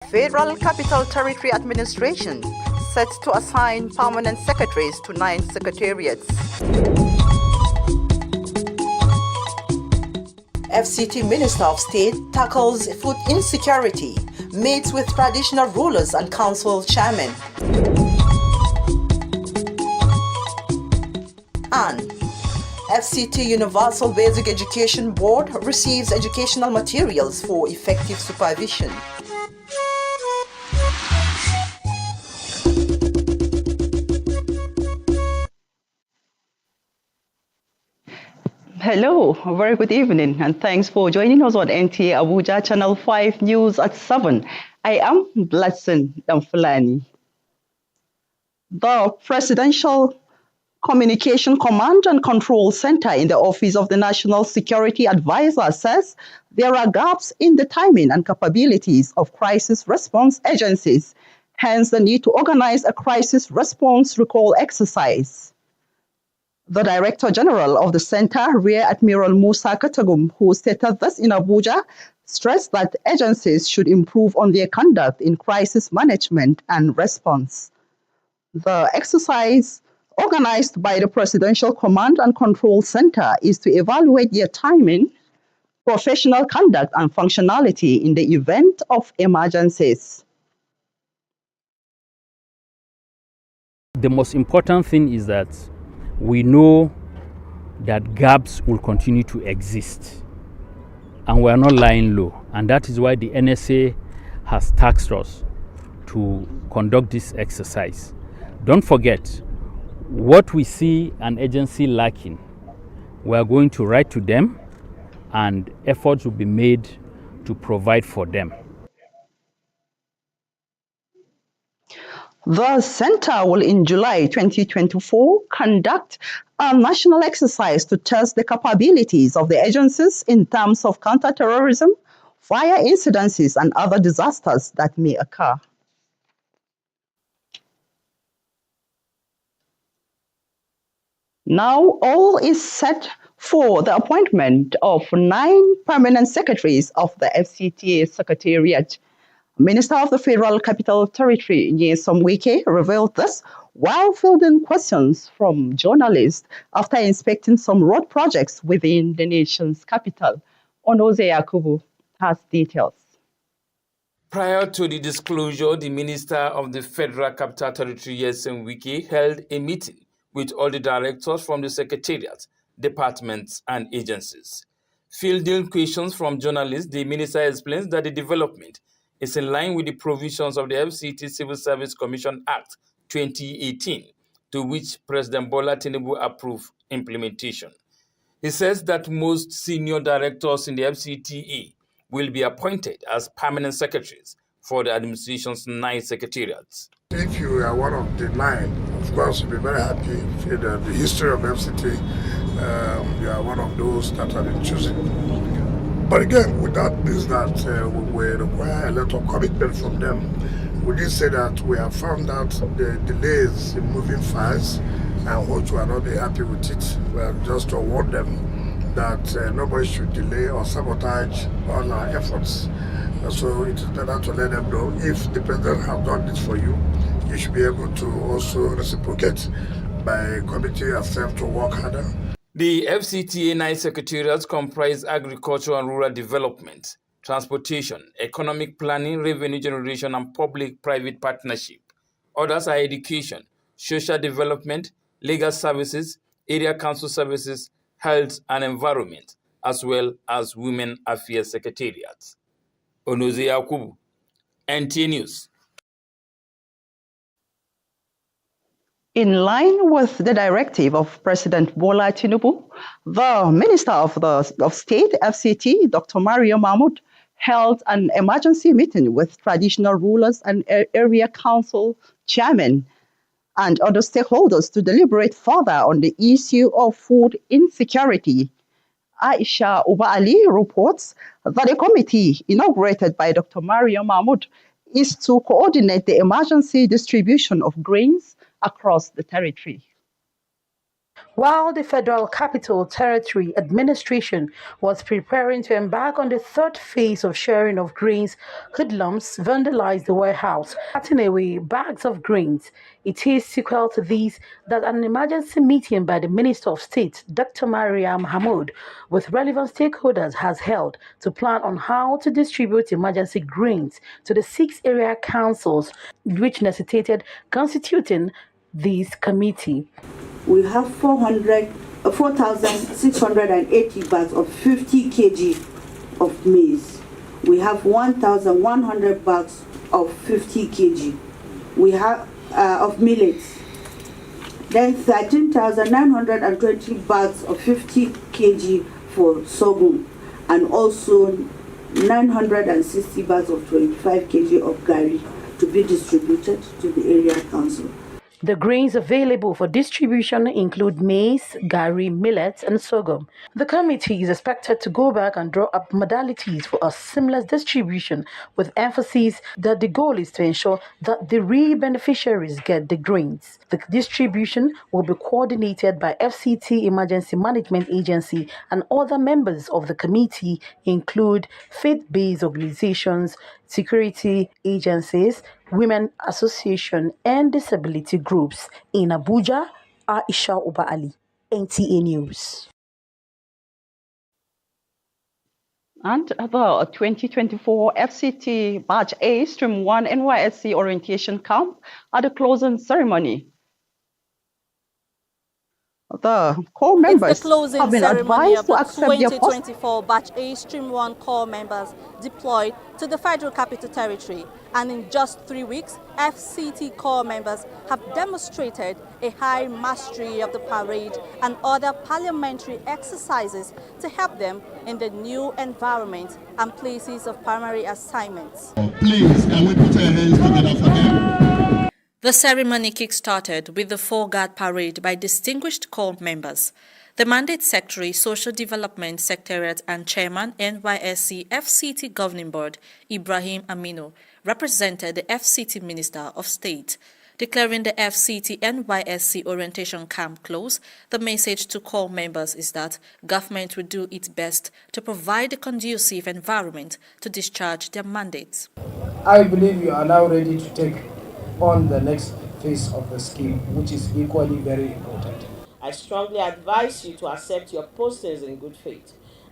Federal Capital Territory Administration set to assign permanent secretaries to 9 secretariats. FCT Minister of State tackles food insecurity, meets with traditional rulers and council chairmen. And FCT Universal Basic Education Board receives educational materials for effective supervision. Hello, a very good evening, and thanks for joining us on Nta Abuja Channel 5 News at 7. I am Blessing Damfulani. The Presidential Communication Command and Control Center in the Office of the National Security Advisor says there are gaps in the timing and capabilities of crisis response agencies, hence the need to organize a crisis response recall exercise. The Director General of the Center, Rear Admiral Musa Katagum, who stated this in Abuja, stressed that agencies should improve on their conduct in crisis management and response. The exercise, organized by the Presidential Command and Control Center, is to evaluate their timing, professional conduct, and functionality in the event of emergencies. The most important thing is that we know that gaps will continue to exist and we are not lying low, and that is why the NSA has tasked us to conduct this exercise. Don't forget, what we see an agency lacking, we are going to write to them and efforts will be made to provide for them. The center will, in July 2024, conduct a national exercise to test the capabilities of the agencies in terms of counterterrorism, fire incidences, and other disasters that may occur. Now, all is set for the appointment of 9 permanent secretaries of the FCTA Secretariat. Minister of the Federal Capital Territory, Nyesom Wike, revealed this while fielding questions from journalists after inspecting some road projects within the nation's capital. Onoze Yakubu has details. Prior to the disclosure, the Minister of the Federal Capital Territory, Nyesom Wike, held a meeting with all the directors from the secretariat, departments, and agencies. Fielding questions from journalists, the minister explains that the development is in line with the provisions of the FCT Civil Service Commission Act 2018, to which President Bola Tinubu approved implementation. He says that most senior directors in the FCTA will be appointed as permanent secretaries for the administration's 9 secretariats. If you are one of the 9, of course, you'll be very happy. In the history of FCT, you are one of those that have been chosen. But again, without this, that we require a lot of commitment from them. We did say that we have found out the delays in moving files and which we are not happy with it. We have just to warn them that nobody should delay or sabotage all our efforts. So it is better to let them know if the president has done this for you, you should be able to also reciprocate by committing yourself to work harder. The FCTA 9 secretariats comprise agriculture and rural development, transportation, economic planning, revenue generation, and public-private partnership. Others are education, social development, legal services, area council services, health and environment, as well as women affairs secretariats. Onoze Yakubu, NTA News. In line with the directive of President Bola Tinubu, the Minister of State, FCT, Dr. Mario Mahmoud, held an emergency meeting with traditional rulers and area council chairmen and other stakeholders to deliberate further on the issue of food insecurity. Aisha Uba Ali reports that a committee inaugurated by Dr. Mario Mahmoud is to coordinate the emergency distribution of grains across the territory. While the Federal Capital Territory Administration was preparing to embark on the third phase of sharing of grains, hoodlums vandalized the warehouse, cutting away bags of grains. It is sequel to this that an emergency meeting by the Minister of State, Dr. Mariam Hamoud, with relevant stakeholders has held to plan on how to distribute emergency grains to the 6 area councils, which necessitated constituting this committee. We have 4,680 bags of 50 kg of maize. We have 1,100 bags of 50 kg. We have of millets. Then 13,920 bags of 50 kg for sorghum, and also 960 bags of 25 kg of gari to be distributed to the area council. The grains available for distribution include maize, gari, millets, and sorghum. The committee is expected to go back and draw up modalities for a seamless distribution, with emphasis that the goal is to ensure that the real beneficiaries get the grains. The distribution will be coordinated by FCT Emergency Management Agency, and other members of the committee include faith-based organizations, security agencies, women association, and disability groups. In Abuja, Aisha Uba Ali, NTA News. And the 2024 FCT Batch A Stream 1 NYSC Orientation Camp at the closing ceremony. The core members it's the closing have been ceremony advised of the to accept their 2024 Batch A Stream 1 core members deployed to the Federal Capital Territory. And in just 3 weeks, FCT core members have demonstrated a high mastery of the parade and other parliamentary exercises to help them in the new environment and places of primary assignments. Please, can we put our hands together for them? The ceremony kick-started with the four-guard parade by distinguished core members. The Mandate Secretary, Social Development Secretariat and Chairman, NYSC FCT Governing Board, Ibrahim Aminu, represented the FCT Minister of State. Declaring the FCT NYSC Orientation Camp close, the message to core members is that government will do its best to provide a conducive environment to discharge their mandates. I believe you are now ready to take on the next phase of the scheme, which is equally very important. I strongly advise you to accept your postings in good faith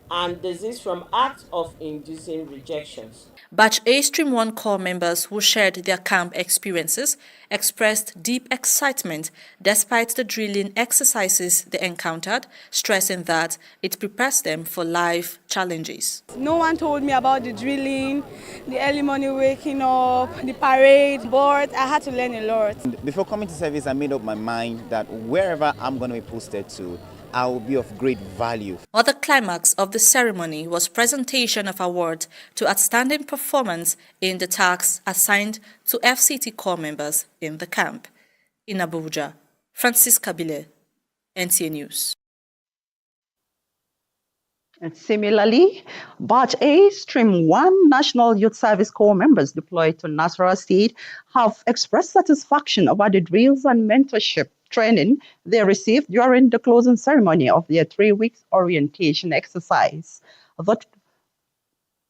and desist from acts of inducing rejections. Batch A Stream 1 core members who shared their camp experiences expressed deep excitement despite the drilling exercises they encountered, stressing that it prepares them for life challenges. No one told me about the drilling, the early morning waking up, the parade, but I had to learn a lot. Before coming to service, I made up my mind that wherever I'm going to be posted to, I will be of great value. Other climax of the ceremony was presentation of awards to outstanding performance in the tasks assigned to FCT core members in the camp. In Abuja, Francis Kabile, NTA News. And similarly, Batch A Stream 1 National Youth Service Corps members deployed to Nasarawa State have expressed satisfaction about the drills and mentorship training they received during the closing ceremony of their 3-week orientation exercise. That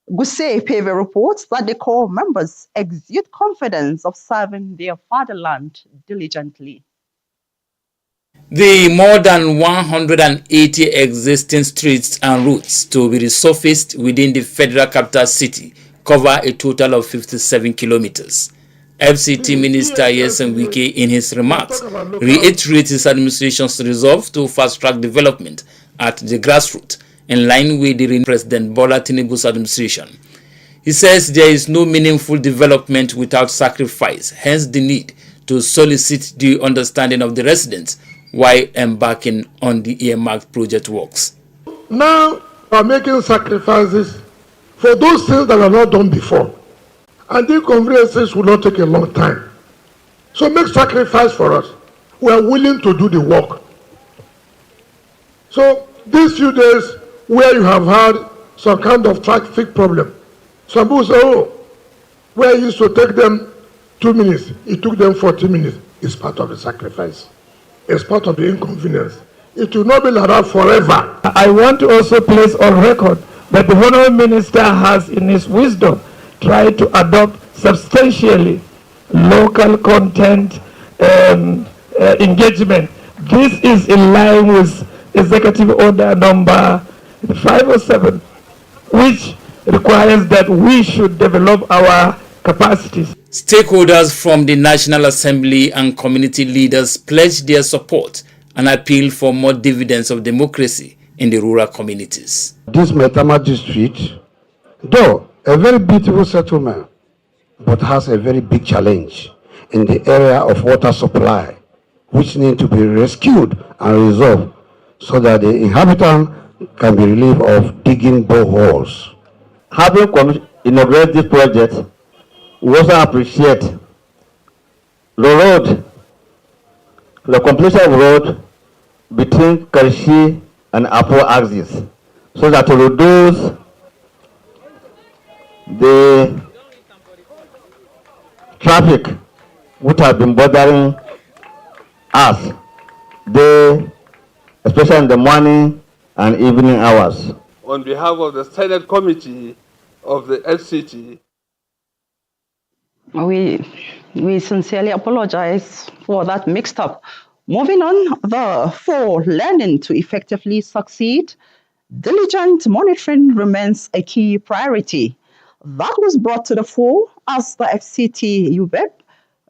Gusei Peve reports that the Corps members exude confidence of serving their fatherland diligently. The more than 180 existing streets and routes to be resurfaced within the Federal Capital City cover a total of 57 kilometers. FCT Minister Yesen Wike, in his remarks, reiterated his administration's resolve to fast-track development at the grassroots, in line with the President Bola Tinubu's administration. He says there is no meaningful development without sacrifice, hence the need to solicit the understanding of the residents while embarking on the earmarked project works. Now we are making sacrifices for those things that were not done before. And the conveyances will not take a long time. So make sacrifice for us. We are willing to do the work. So these few days where you have had some kind of traffic problem, some people say, oh, where it used to take them 2 minutes, it took them 40 minutes. It's part of the sacrifice. It's part of the inconvenience. It will not be like that forever. I want to also place on record that the Honourable Minister has, in his wisdom, tried to adopt substantially local content engagement. This is in line with Executive Order number 507, which requires that we should develop our capacities. Stakeholders from the National Assembly and community leaders pledged their support and appeal for more dividends of democracy in the rural communities. This Metama district, though a very beautiful settlement, but has a very big challenge in the area of water supply, which need to be rescued and resolved so that the inhabitant can be relieved of digging boreholes. Having inaugurated this project, we also appreciate the completion of road between Karshi and Apo axis, so that to reduce the traffic which have been bothering us, especially in the morning and evening hours. On behalf of the Senate Committee of the FCT, we sincerely apologize for that mixed up. Moving on, for learning to effectively succeed, diligent monitoring remains a key priority. That was brought to the fore as the FCT UBEP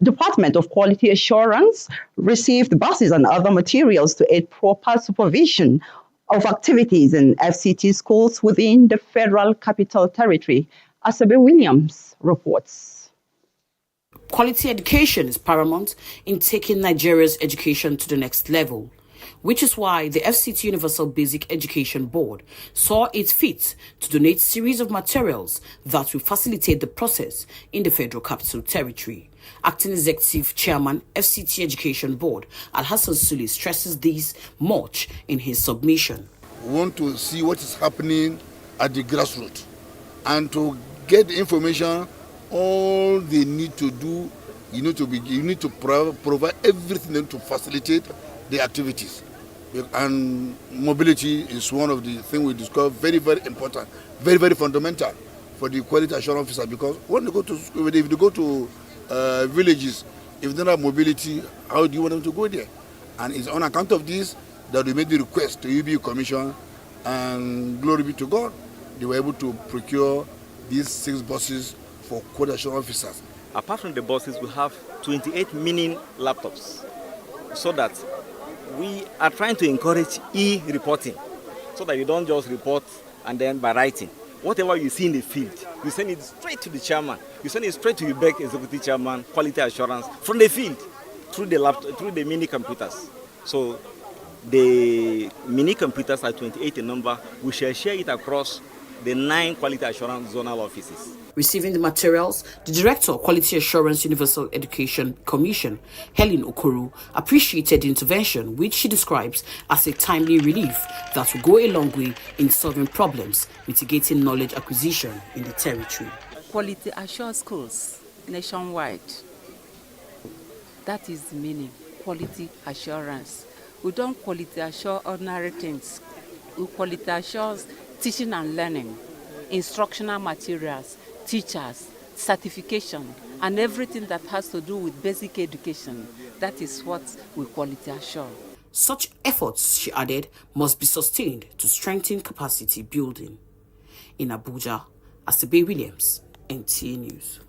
Department of Quality Assurance received buses and other materials to aid proper supervision of activities in FCT schools within the Federal Capital Territory. Asabe Williams reports. Quality education is paramount in taking Nigeria's education to the next level, which is why the FCT Universal Basic Education Board saw it fit to donate a series of materials that will facilitate the process in the Federal Capital Territory. Acting Executive Chairman, FCT Education Board, Alhassan Suli, stresses this much in his submission. We want to see what is happening at the grassroots and to get the information. All they need to do, you need to provide everything to facilitate the activities. And mobility is one of the things we discover very, very important, very, very fundamental for the quality assurance officer, because when they go to school, if they go to villages, if they don't have mobility, how do you want them to go there? And it's on account of this that we made the request to UB Commission, and glory be to God, they were able to procure these 6 buses for quality assurance officers. Apart from the buses, we have 28 mini laptops, so that we are trying to encourage e-reporting, so that you don't just report and then by writing. Whatever you see in the field, you send it straight to the chairman. You send it straight to the UBEC executive chairman, quality assurance, from the field, through the laptop, through the mini computers. So the mini computers are 28 in number. We shall share it across the 9 quality assurance zonal offices. Receiving the materials, the Director of Quality Assurance Universal Education Commission, Helen Okoro, appreciated the intervention, which she describes as a timely relief that will go a long way in solving problems, mitigating knowledge acquisition in the territory. Quality assure schools nationwide. That is the meaning, quality assurance. We don't quality assure ordinary things. We quality assure teaching and learning, instructional materials, teachers, certification, and everything that has to do with basic education. That is what we quality assure. Such efforts, she added, must be sustained to strengthen capacity building. In Abuja, Asabe Williams, NTA News.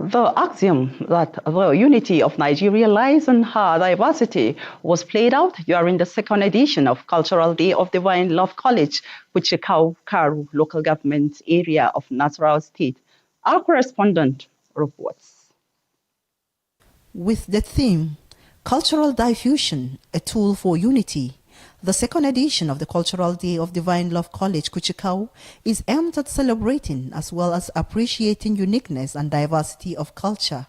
The axiom that the unity of Nigeria lies in her diversity was played out during the 2nd edition of Cultural Day of Divine Love College, Kuchikau Karu local government area of Nasarawa State. Our correspondent reports. With the theme, Cultural Diffusion, a Tool for Unity, the 2nd edition of the Cultural Day of Divine Love College, Kuchikau, is aimed at celebrating as well as appreciating uniqueness and diversity of culture.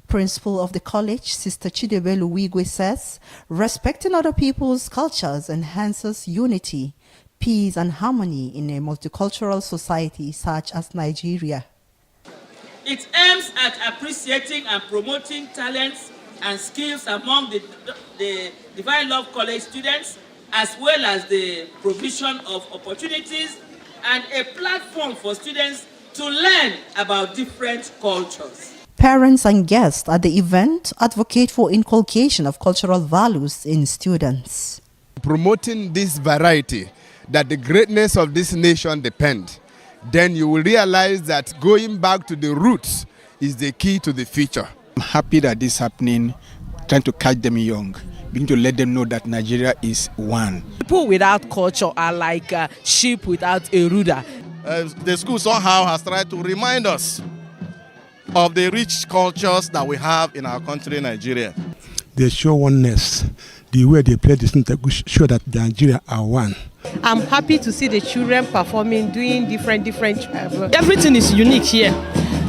Principal of the college, Sister Chidebelu Wigwe, says, respecting other people's cultures enhances unity, peace and harmony in a multicultural society such as Nigeria. It aims at appreciating and promoting talents and skills among the Divine Love College students, as well as the provision of opportunities and a platform for students to learn about different cultures. Parents and guests at the event advocate for inculcation of cultural values in students. Promoting this variety, that the greatness of this nation depends, then you will realize that going back to the roots is the key to the future. I'm happy that this is happening, trying to catch them young, being to let them know that Nigeria is one. People without culture are like sheep without a rudder. The school somehow has tried to remind us of the rich cultures that we have in our country, Nigeria. They show oneness. The way they play this show that Nigeria are one. I'm happy to see the children performing, doing different. Everything is unique here,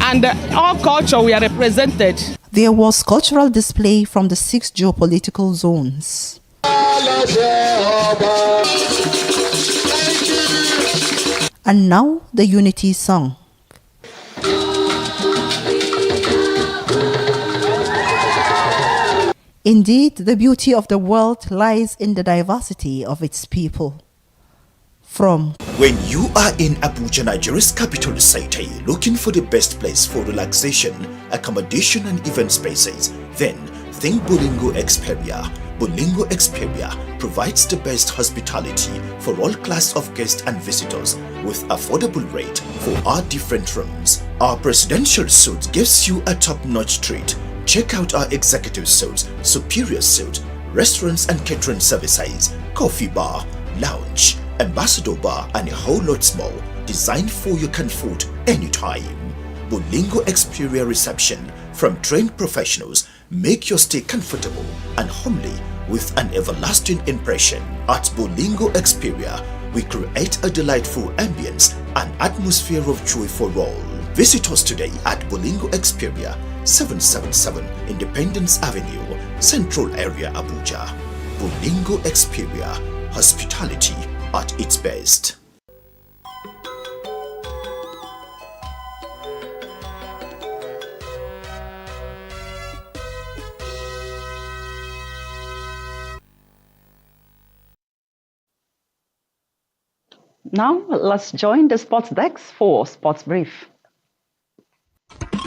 and all culture we are represented. There was cultural display from the 6 geopolitical zones. And now the unity song. Indeed, the beauty of the world lies in the diversity of its people. When you are in Abuja, Nigeria's capital city, looking for the best place for relaxation, accommodation and event spaces, then think Bolingo Experia. Bolingo Experia provides the best hospitality for all class of guests and visitors with affordable rate for our different rooms. Our presidential suite gives you a top-notch treat. Check out our executive suites, superior suite, restaurants and catering services, coffee bar, lounge, ambassador bar and a whole lot more, designed for your comfort anytime. Bolingo Experia reception from trained professionals make your stay comfortable and homely with an everlasting impression. At Bolingo Experia, we create a delightful ambience and atmosphere of joy for all. Visit us today at Bolingo Experia, 777 Independence Avenue, Central Area, Abuja. Bolingo Experia, hospitality at its best. Now, let's join the sports desk for Sports Brief.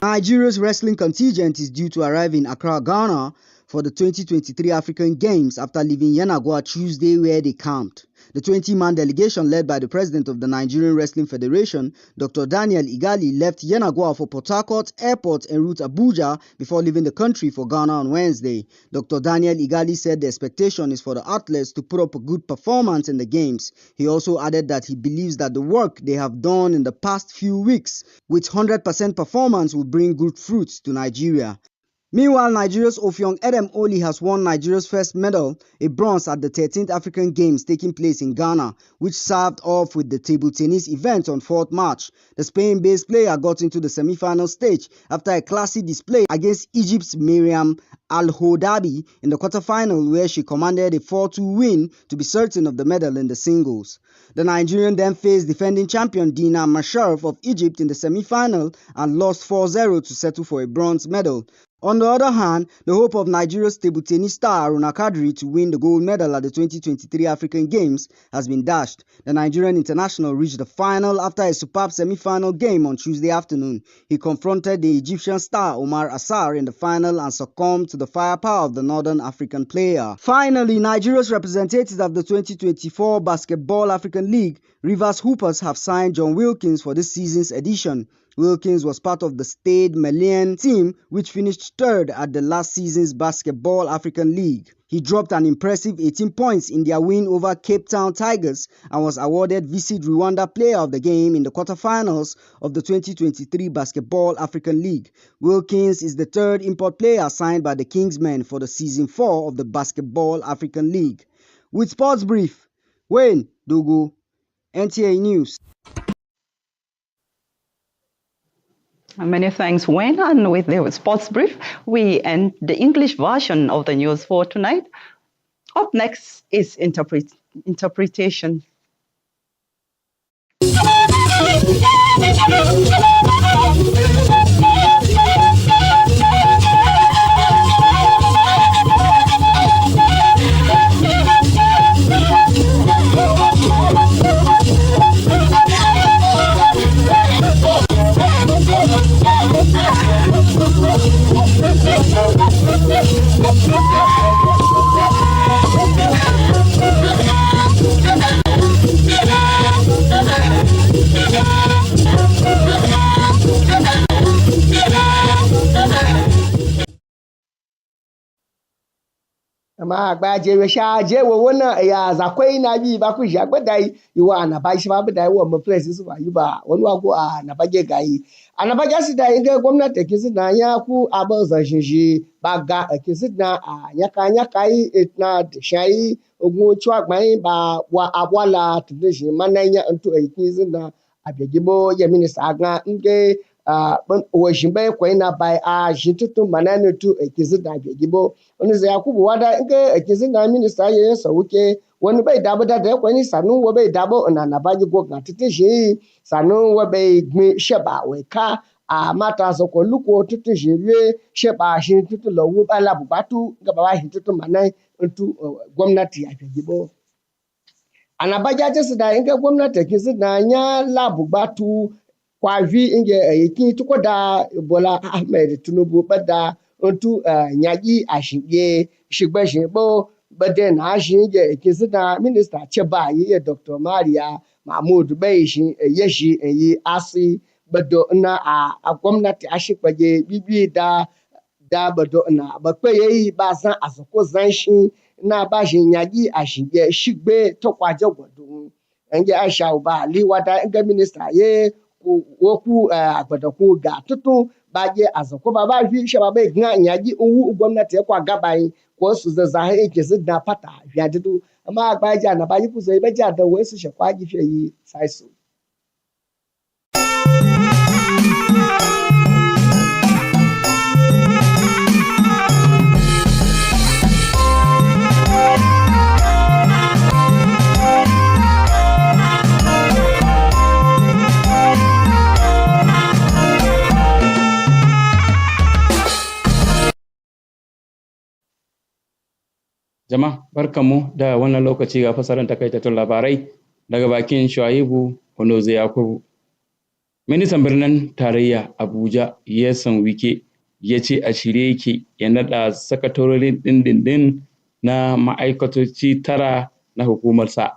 Nigeria's wrestling contingent is due to arrive in Accra, Ghana for the 2023 African Games after leaving Yenagoa Tuesday, where they camped. The 20-man delegation led by the president of the Nigerian Wrestling Federation, Dr. Daniel Igali, left Yenagoa for Port Harcourt Airport en route Abuja before leaving the country for Ghana on Wednesday. Dr. Daniel Igali said the expectation is for the athletes to put up a good performance in the Games. He also added that he believes that the work they have done in the past few weeks with 100% performance will bring good fruits to Nigeria. Meanwhile, Nigeria's Ofiong Edem Oli has won Nigeria's first medal, a bronze at the 13th African Games taking place in Ghana, which served off with the table tennis event on 4th March. The Spain-based player got into the semi-final stage after a classy display against Egypt's Miriam Al-Hodabi in the quarterfinal, where she commanded a 4-2 win to be certain of the medal in the singles. The Nigerian then faced defending champion Dina Masharaf of Egypt in the semi-final and lost 4-0 to settle for a bronze medal. On the other hand, the hope of Nigeria's table tennis star Aruna Kadri to win the gold medal at the 2023 African Games has been dashed. The Nigerian international reached the final after a superb semi-final game on Tuesday afternoon. He confronted the Egyptian star Omar Assar in the final and succumbed to the firepower of the Northern African player. Finally, Nigeria's representatives of the 2024 Basketball African League, Rivers Hoopers, have signed John Wilkins for this season's edition. Wilkins was part of the Stade Malian team, which finished third at the last season's Basketball African League. He dropped an impressive 18 points in their win over Cape Town Tigers and was awarded Visit Rwanda Player of the Game in the quarterfinals of the 2023 Basketball African League. Wilkins is the third import player signed by the Kingsmen for the Season 4 of the Basketball African League. With Sports Brief, Wayne Dogo, NTA News. Many thanks, Wayne. And with the sports brief, we end the English version of the news for tonight. Up next is interpretation. amma ba je we sha je wo wona ya zakwai na bi ba ku sha gbadai iwa na ba shi ba da wa mu place su ba yi ba wani wa ko a na ba ge gayi ana ba ga su da inga gwamnati ke su na ya ku abin zashin shi ba ga ke su na a nyaka yi na shayi ogun chwa gban ba wa abwala tradition mananya ntu aiki su na abegibo ya minista ga nge wo shimbe ko ina bai a shitutu manana tu aiki da abegibo wani zai yakubu wada nke ekezi na minista ye sauke wani bai dabo da kwani sanu wo bai dabo na baji go ga titi shi sanu wo bai gbin sheba we ka a mata so ko luko titi shi ye sheba shi titi lo wo bala bubatu ga ba shi titi manai ntu gwamnati ya gibo anabaja tesi da inge gwamnati kisi da nya labu batu kwa vi inge yiki tuko da Bola Ahmed Tinubu bada ntu nyaji ashige shigbe shigbo bade na ashige kisi da minister cheba yi Dr. Maria Mahmud bai shi yeshi yi asi bado na a gwamnati ashikwaje bibi da bado na bakwe yi ba san asoko zan shi na ba shi nyagi a shige shigbe to kwaje gwadun nge aisha uba liwada nge minister ye woku agbada ku ga tutu ba je azako ba fi she ba gna nyagi uwu gwamnati kwa gabai ko su za he ke su da pata ya dudu amma agbaja na ba yi ku sai ba ja da wai su she kwa gi fe yi sai su Jama'a barkanmu da wannan lokaci ga fasaran takaitattun labarai daga bakin Shuaibu Onoze Yakubu. Ministan birnin tarayya Abuja Nyesom Wike ya ce a shirye yake ya naɗa sakatarorin dindindin na ma'aikatoci 9 na hukumarsa.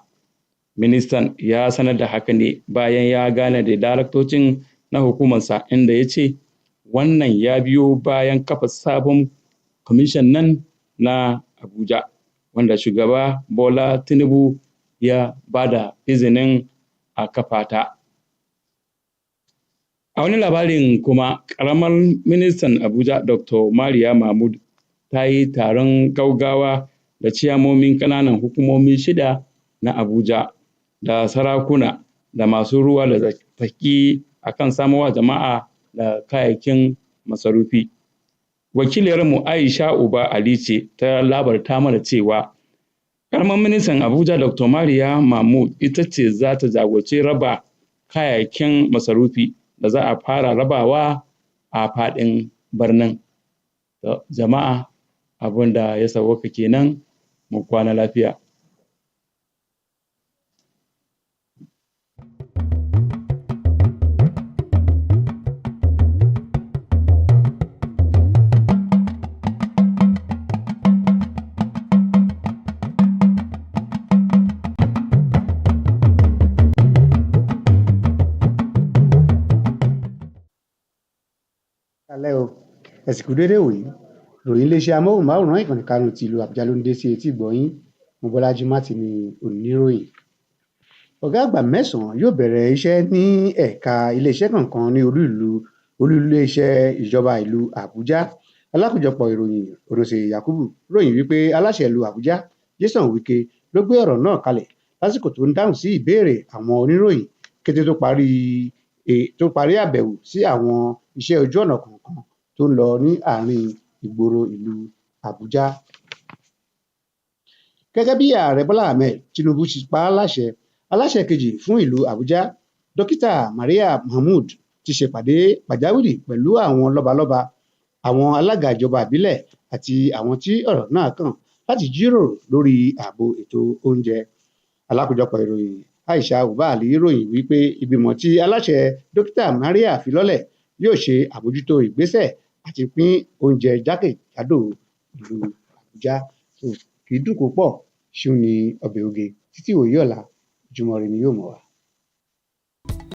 Ministan ya sanar da haka ne bayan ya gane da daraktocin na hukumarsa inda ya ce wannan ya biyo bayan kafa sabon kwamishin nan na Abuja, wanda shugaba Bola Tinubu ya bada izinin a kafa ta. A wani labarin kuma, ƙaramar ministan Abuja Dr. Maria Mahmud ta yi taron gaugawa da ciyamomin ƙananan hukumomi 6 na Abuja da sarakuna da masu ruwa da tsaki akan samarwa jama'a da kayayyakin masarufi. Wakiliyarmu Aisha Uba Ali ce ta labarta mana cewa ƙaramar ministan Abuja Dr. Maria Mahmud ita ce za ta jagoranci raba kayayyakin masarufi da za a fara rabawa a faɗin birnin. Jama'a abin da ya sauwaka kenan, mu kwana lafiya. Alẹ́ o, ẹ̀sìnkú dédé wòyí, ròyìn iléeṣẹ́ amóhùnmáwòrán ìkànnì karùn-ún ti ìlú Àbújá ló ń dé sí etí ìgbọ̀nyín. Mobọ́lájí Mátì ni oníròyìn. Ọ̀gá àgbà 9 yóò bẹ̀rẹ̀ iṣẹ́ ní ẹ̀ka iléeṣẹ́ kọ̀ọ̀kan ní olú iléeṣẹ́ ìjọba ìlú Àbújá. Alákòjọpọ̀ ìròyìn Onoze Yakubu ròyìn wípé aláṣẹ ìlú Àbújá Nyesom Wike ló gbé ọ̀rọ̀ náà kalẹ̀ lásìkò tó ń dáhùn sí ìbéèrè àwọn oníròyìn kété tó parí àbẹ̀wò sí àwọn iṣẹ́ ojú ọ̀nà kọ̀ọ̀kan tó ń lọ ní àárín ìgboro ìlú Àbújá. Gẹ́gẹ́ bí ààrẹ Bọ́lá Ahmed Tinubu ti pa á láṣẹ, aláṣẹ kejì fún ìlú Àbújá Dókítà Maria Mahmud ti ṣèpàdé pàjáwìrì pẹ̀lú àwọn lọ́balọ́ba, àwọn alága ìjọba ìbílẹ̀ àti àwọn tí ọ̀rọ̀ náà kàn láti jíròrò lórí ààbò ètò oúnjẹ. Alákòjọpọ̀ ìròyìn Aisha Uba Ali ròyìn wípé ìgbìmọ̀ tí aláṣẹ Dókítà Maria fi lọ́lẹ̀ yóò ṣe àbójútó ìgbésẹ̀ àti pín oúnjẹ jákèjádò ìlú Àbújá. Kì í dùn kó pọ̀, ṣóun ni ọbẹ̀ oge. Títí ìwòyí ọ̀la, Ojúmọ́ Ire ni yóò mọ́ wa.